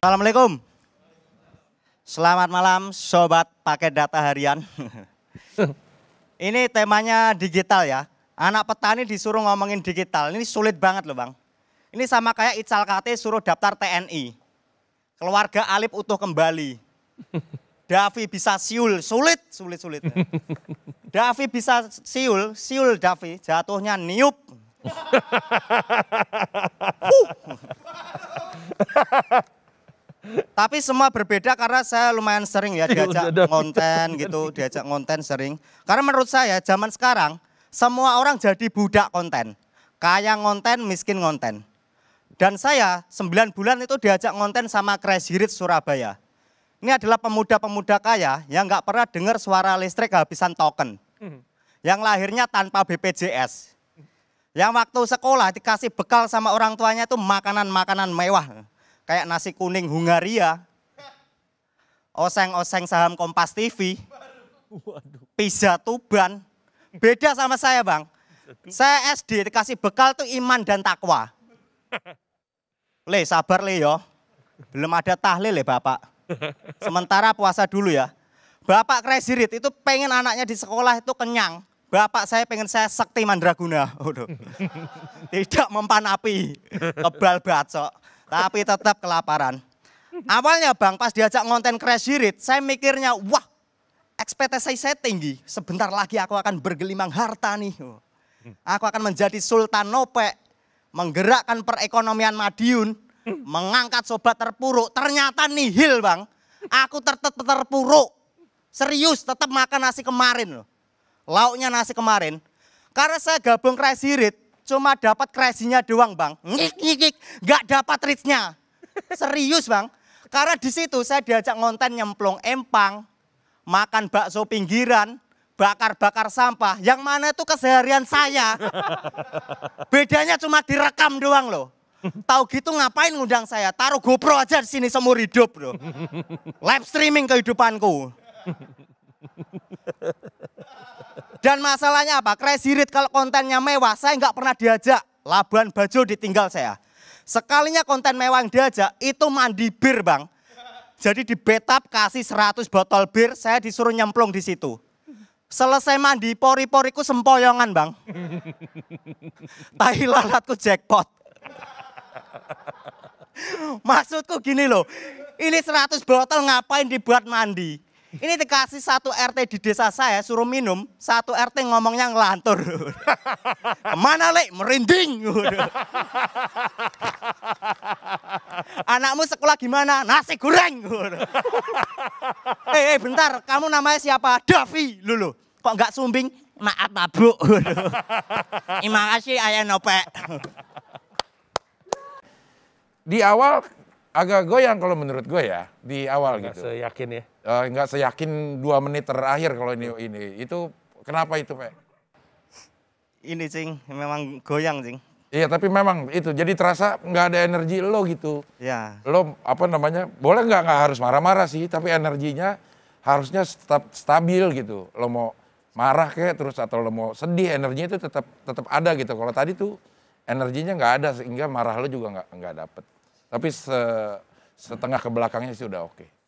Assalamualaikum. Selamat malam sobat paket data harian. Ini temanya digital ya. Anak petani disuruh ngomongin digital. Ini sulit banget loh Bang. Ini sama kayak Ical KT suruh daftar TNI. Keluarga Alip utuh kembali. Davi bisa siul, sulit. Davi bisa siul Davi, jatuhnya niup. Tapi semua berbeda karena saya lumayan sering ya diajak ngonten sering. Karena menurut saya zaman sekarang semua orang jadi budak konten. Kaya ngonten, miskin ngonten. Dan saya 9 bulan itu diajak ngonten sama Crazy Rich Surabaya. Ini adalah pemuda-pemuda kaya yang nggak pernah dengar suara listrik kehabisan token. Yang lahirnya tanpa BPJS. Yang waktu sekolah dikasih bekal sama orang tuanya itu makanan-makanan mewah. Kayak nasi kuning Hungaria, oseng-oseng saham Kompas TV, pizza Tuban. Beda sama saya Bang. Saya SD dikasih bekal tuh iman dan takwa. Le, sabar le yo. Belum ada tahlil ya Bapak. Sementara puasa dulu ya. Bapak Crazy Rich itu pengen anaknya di sekolah itu kenyang. Bapak saya pengen saya sekti mandraguna. Tidak mempan api, kebal bacok. Tapi tetap kelaparan. Awalnya Bang, pas diajak ngonten Crazy Rich, saya mikirnya, wah ekspektasi saya tinggi. Sebentar lagi aku akan bergelimang harta nih. Aku akan menjadi Sultan Nopek, menggerakkan perekonomian Madiun, mengangkat sobat terpuruk. Ternyata nihil Bang, aku terpuruk. Serius, tetap makan nasi kemarin loh. Lauknya nasi kemarin. Karena saya gabung Crazy Rich, cuma dapat crazy-nya doang Bang. Ngik, gak dapat rich-nya. Serius Bang. Karena di situ saya diajak ngonten nyemplung empang, makan bakso pinggiran, bakar-bakar sampah. Yang mana itu keseharian saya. Bedanya cuma direkam doang loh. Tahu gitu ngapain ngundang saya? Taruh GoPro aja di sini seumur hidup loh. Live streaming kehidupanku. Dan masalahnya apa? Crazy Rich kalau kontennya mewah, saya nggak pernah diajak. Labuan Bajo ditinggal saya. Sekalinya konten mewah yang diajak, itu mandi bir Bang. Jadi di bathtub kasih 100 botol bir, saya disuruh nyemplung di situ. Selesai mandi, pori-poriku sempoyongan Bang. Tai lalatku jackpot. Maksudku gini loh, ini 100 botol ngapain dibuat mandi? Ini dikasih 1 RT di desa saya suruh minum, 1 RT ngomongnya ngelantur. Kemana Le? Merinding. Anakmu sekolah gimana? Nasi goreng. Bentar, kamu namanya siapa? Davi. Lulu. Kok nggak sumbing? Maaf Pak Bu. Terima kasih Ayah Nopek. Di awal agak goyang kalau menurut gue ya, di awal nggak gitu. seyakin ya? Nggak seyakin 2 menit terakhir kalau ini. Itu kenapa itu Pak? Ini Cing, memang goyang Cing. Iya tapi memang itu, jadi terasa nggak ada energi lo gitu. Ya. Lo apa namanya, boleh nggak harus marah-marah sih, tapi energinya harusnya stabil gitu. Lo mau marah kayak terus atau lo mau sedih, energinya itu tetap ada gitu. Kalau tadi tuh energinya nggak ada sehingga marah lo juga nggak dapet. Tapi setengah ke belakangnya sih udah oke.